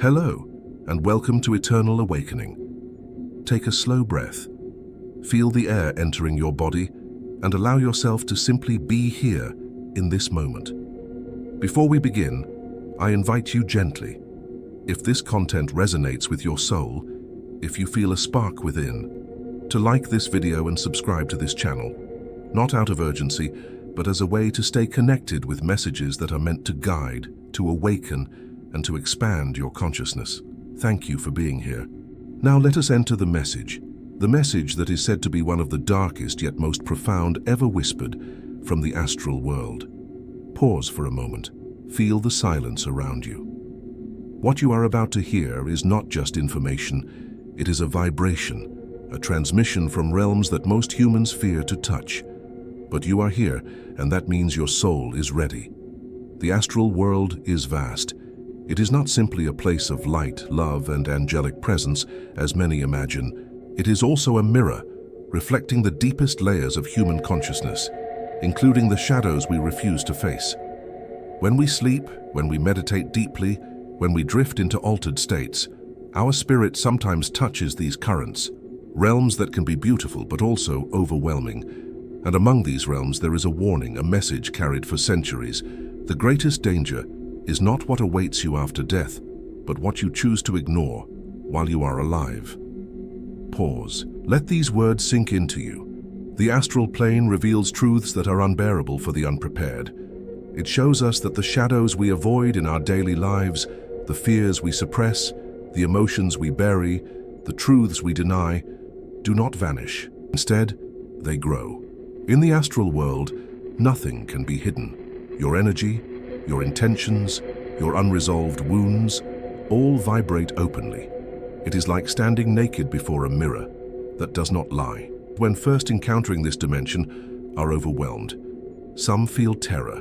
Hello, and welcome to Eternal Awakening. Take a slow breath. Feel the air entering your body and allow yourself to simply be here in this moment. Before we begin, I invite you gently. If this content resonates with your soul, if you feel a spark within, to like this video and subscribe to this channel, not out of urgency, but as a way to stay connected with messages that are meant to guide, to awaken, and to expand your consciousness. Thank you for being here. Now let us enter the message that is said to be one of the darkest yet most profound ever whispered from the astral world. Pause for a moment. Feel the silence around you. What you are about to hear is not just information, it is a vibration, a transmission from realms that most humans fear to touch. But you are here, and that means your soul is ready. The astral world is vast. It is not simply a place of light, love, and angelic presence, as many imagine. It is also a mirror, reflecting the deepest layers of human consciousness, including the shadows we refuse to face. When we sleep, when we meditate deeply, when we drift into altered states, our spirit sometimes touches these currents, realms that can be beautiful but also overwhelming. And among these realms there is a warning, a message carried for centuries. The greatest danger is not what awaits you after death, but what you choose to ignore while you are alive. Pause. Let these words sink into you. The astral plane reveals truths that are unbearable for the unprepared. It shows us that the shadows we avoid in our daily lives, the fears we suppress, the emotions we bury, the truths we deny, do not vanish. Instead, they grow. In the astral world, nothing can be hidden. Your energy, your intentions, your unresolved wounds, all vibrate openly. It is like standing naked before a mirror that does not lie. When first encountering this dimension, are overwhelmed. Some feel terror,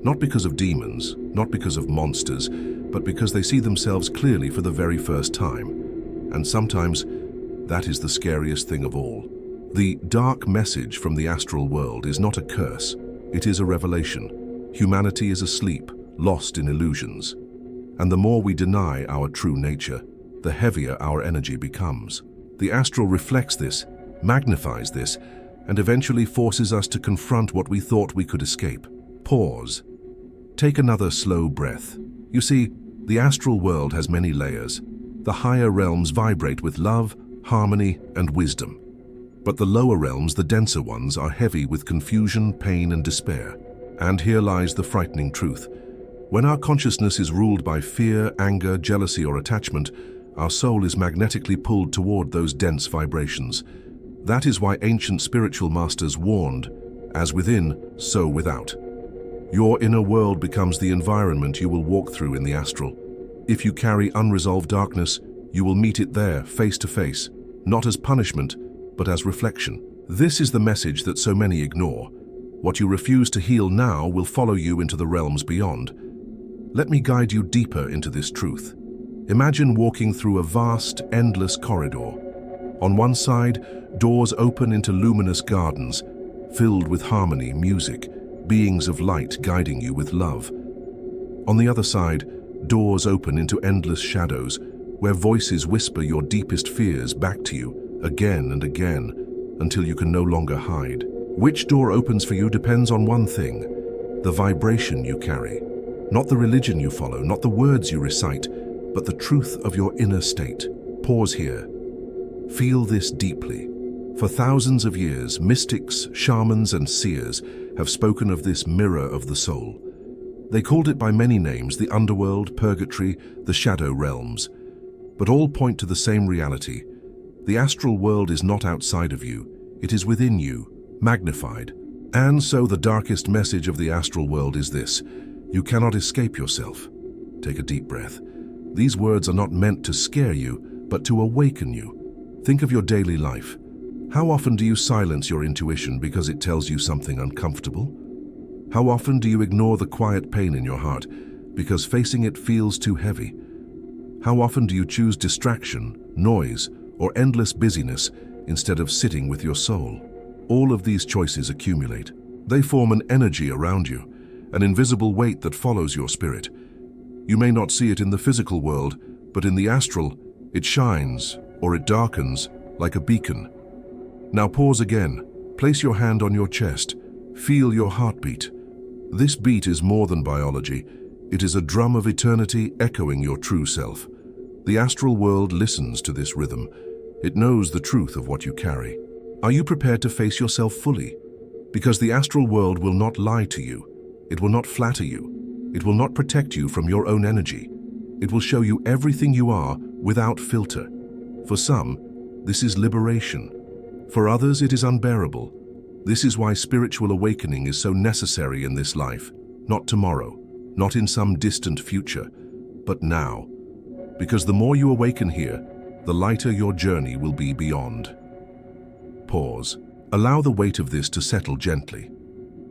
not because of demons, not because of monsters, but because they see themselves clearly for the very first time. And sometimes, that is the scariest thing of all. The dark message from the astral world is not a curse, it is a revelation. Humanity is asleep, lost in illusions. And the more we deny our true nature, the heavier our energy becomes. The astral reflects this, magnifies this, and eventually forces us to confront what we thought we could escape. Pause. Take another slow breath. You see, the astral world has many layers. The higher realms vibrate with love, harmony, and wisdom. But the lower realms, the denser ones, are heavy with confusion, pain, and despair. And here lies the frightening truth. When our consciousness is ruled by fear, anger, jealousy, or attachment, our soul is magnetically pulled toward those dense vibrations. That is why ancient spiritual masters warned, as within, so without. Your inner world becomes the environment you will walk through in the astral. If you carry unresolved darkness, you will meet it there, face to face, not as punishment, but as reflection. This is the message that so many ignore. What you refuse to heal now will follow you into the realms beyond. Let me guide you deeper into this truth. Imagine walking through a vast, endless corridor. On one side, doors open into luminous gardens, filled with harmony, music, beings of light guiding you with love. On the other side, doors open into endless shadows, where voices whisper your deepest fears back to you, again and again, until you can no longer hide. Which door opens for you depends on one thing, the vibration you carry. Not the religion you follow, not the words you recite, but the truth of your inner state. Pause here. Feel this deeply. For thousands of years, mystics, shamans, and seers have spoken of this mirror of the soul. They called it by many names, the underworld, purgatory, the shadow realms. But all point to the same reality. The astral world is not outside of you, it is within you, magnified. And so the darkest message of the astral world is this: you cannot escape yourself. Take a deep breath. These words are not meant to scare you, but to awaken you. Think of your daily life. How often do you silence your intuition because it tells you something uncomfortable? How often do you ignore the quiet pain in your heart because facing it feels too heavy? How often do you choose distraction, noise, or endless busyness instead of sitting with your soul? All of these choices accumulate. They form an energy around you, an invisible weight that follows your spirit. You may not see it in the physical world, But in the astral, it shines, or it darkens, like a beacon. Now pause again. Place your hand on your chest. Feel your heartbeat. This beat is more than biology. It is a drum of eternity echoing your true self. The astral world listens to this rhythm. It knows the truth of what you carry. Are you prepared to face yourself fully? Because the astral world will not lie to you. It will not flatter you. It will not protect you from your own energy. It will show you everything you are without filter. For some, this is liberation. For others, it is unbearable. This is why spiritual awakening is so necessary in this life. Not tomorrow, not in some distant future, but now. Because the more you awaken here, the lighter your journey will be beyond. Pause. Allow the weight of this to settle gently.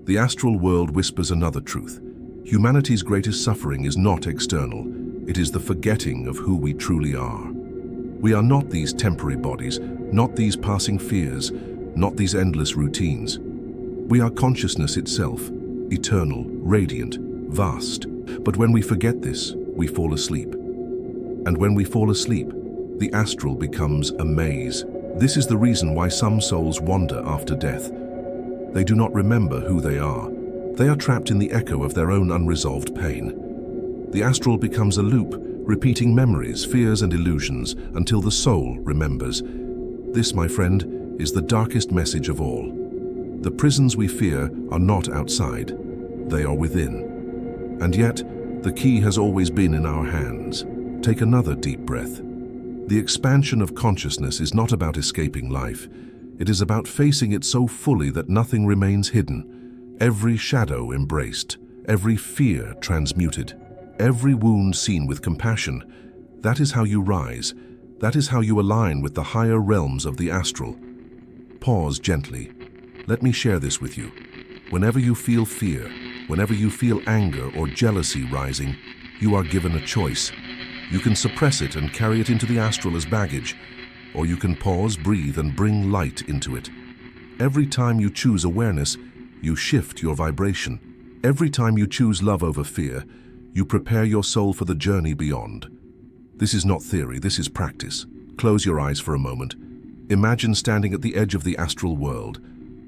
The astral world whispers another truth. Humanity's greatest suffering is not external. It is the forgetting of who we truly are. We are not these temporary bodies, not these passing fears, not these endless routines. We are consciousness itself, eternal, radiant, vast. But when we forget this, we fall asleep. And when we fall asleep, the astral becomes a maze. This is the reason why some souls wander after death. They do not remember who they are. They are trapped in the echo of their own unresolved pain. The astral becomes a loop, repeating memories, fears, and illusions until the soul remembers. This, my friend, is the darkest message of all. The prisons we fear are not outside. They are within. And yet, the key has always been in our hands. Take another deep breath. The expansion of consciousness is not about escaping life. It is about facing it so fully that nothing remains hidden. Every shadow embraced, every fear transmuted, every wound seen with compassion. That is how you rise. That is how you align with the higher realms of the astral. Pause gently. Let me share this with you. Whenever you feel fear, whenever you feel anger or jealousy rising, you are given a choice. You can suppress it and carry it into the astral as baggage, or you can pause, breathe, and bring light into it. Every time you choose awareness, you shift your vibration. Every time you choose love over fear, you prepare your soul for the journey beyond. This is not theory, this is practice. Close your eyes for a moment. Imagine standing at the edge of the astral world.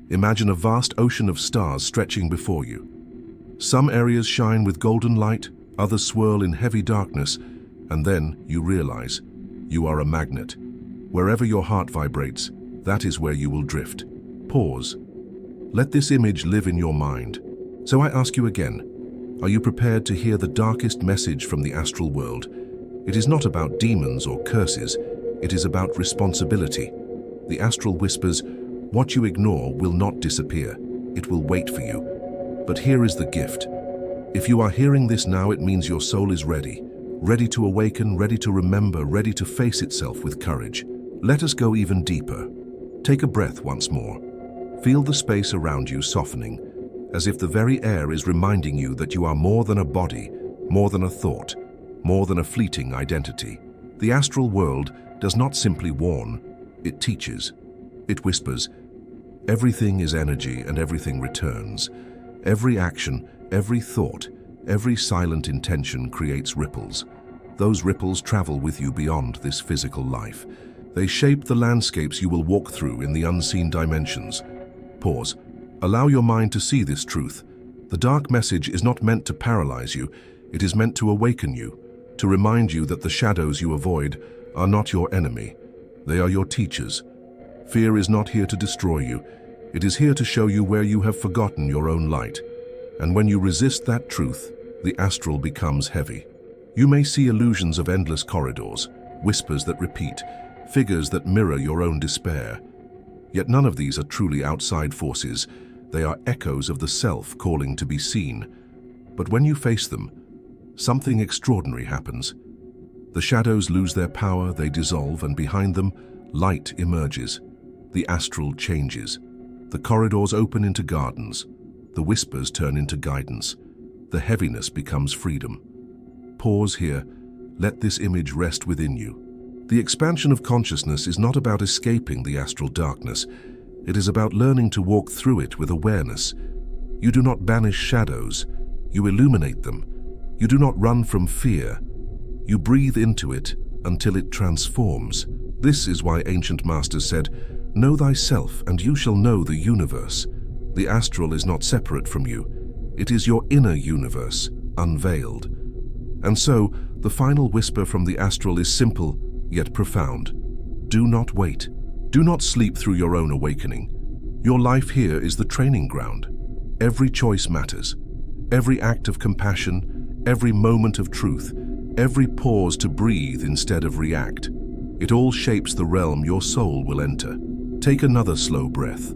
Imagine a vast ocean of stars stretching before you. Some areas shine with golden light, others swirl in heavy darkness, and then you realize you are a magnet. Wherever your heart vibrates, that is where you will drift. Pause. Let this image live in your mind. So I ask you again, are you prepared to hear the darkest message from the astral world? It is not about demons or curses. It is about responsibility. The astral whispers, what you ignore will not disappear. It will wait for you. But here is the gift. If you are hearing this now, it means your soul is ready. Ready to awaken, ready to remember, ready to face itself with courage. Let us go even deeper. Take a breath once more. Feel the space around you softening, as if the very air is reminding you that you are more than a body, more than a thought, more than a fleeting identity. The astral world does not simply warn, it teaches. It whispers, everything is energy and everything returns. Every action, every thought, every silent intention creates ripples. Those ripples travel with you beyond this physical life. They shape the landscapes you will walk through in the unseen dimensions. Pause. Allow your mind to see this truth. The dark message is not meant to paralyze you. It is meant to awaken you, to remind you that the shadows you avoid are not your enemy. They are your teachers. Fear is not here to destroy you. It is here to show you where you have forgotten your own light. And when you resist that truth, the astral becomes heavy. You may see illusions of endless corridors, whispers that repeat, figures that mirror your own despair. Yet none of these are truly outside forces. They are echoes of the self calling to be seen. But when you face them, something extraordinary happens. The shadows lose their power, they dissolve, and behind them, light emerges. The astral changes. The corridors open into gardens. The whispers turn into guidance. The heaviness becomes freedom. Pause here. Let this image rest within you. The expansion of consciousness is not about escaping the astral darkness. It is about learning to walk through it with awareness. You do not banish shadows. You illuminate them. You do not run from fear. You breathe into it, until it transforms. This is why ancient masters said, "Know thyself, and you shall know the universe." The astral is not separate from you. It is your inner universe, unveiled. And so, the final whisper from the astral is simple, yet profound. Do not wait. Do not sleep through your own awakening. Your life here is the training ground. Every choice matters. Every act of compassion, every moment of truth, every pause to breathe instead of react. It all shapes the realm your soul will enter. Take another slow breath.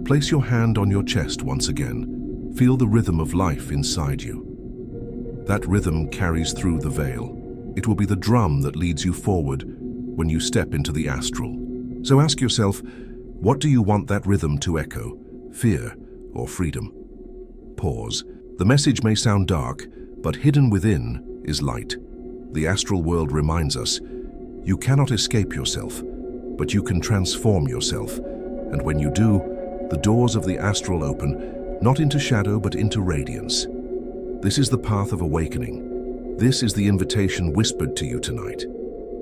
Place your hand on your chest once again. Feel the rhythm of life inside you. That rhythm carries through the veil. It will be the drum that leads you forward when you step into the astral. So ask yourself, what do you want that rhythm to echo? Fear or freedom? Pause. The message may sound dark, but hidden within is light. The astral world reminds us, you cannot escape yourself, but you can transform yourself. And when you do, the doors of the astral open, not into shadow but into radiance. This is the path of awakening. This is the invitation whispered to you tonight.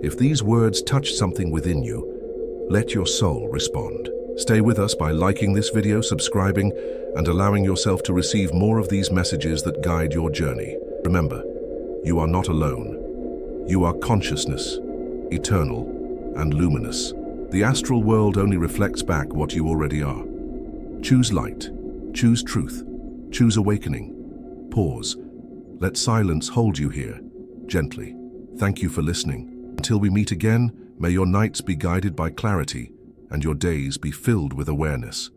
If these words touch something within you, let your soul respond. Stay with us by liking this video, subscribing, and allowing yourself to receive more of these messages that guide your journey. Remember, you are not alone. You are consciousness, eternal and luminous. The astral world only reflects back what you already are. Choose light, choose truth, choose awakening. Pause. Let silence hold you here, gently. Thank you for listening. Until we meet again, may your nights be guided by clarity and your days be filled with awareness.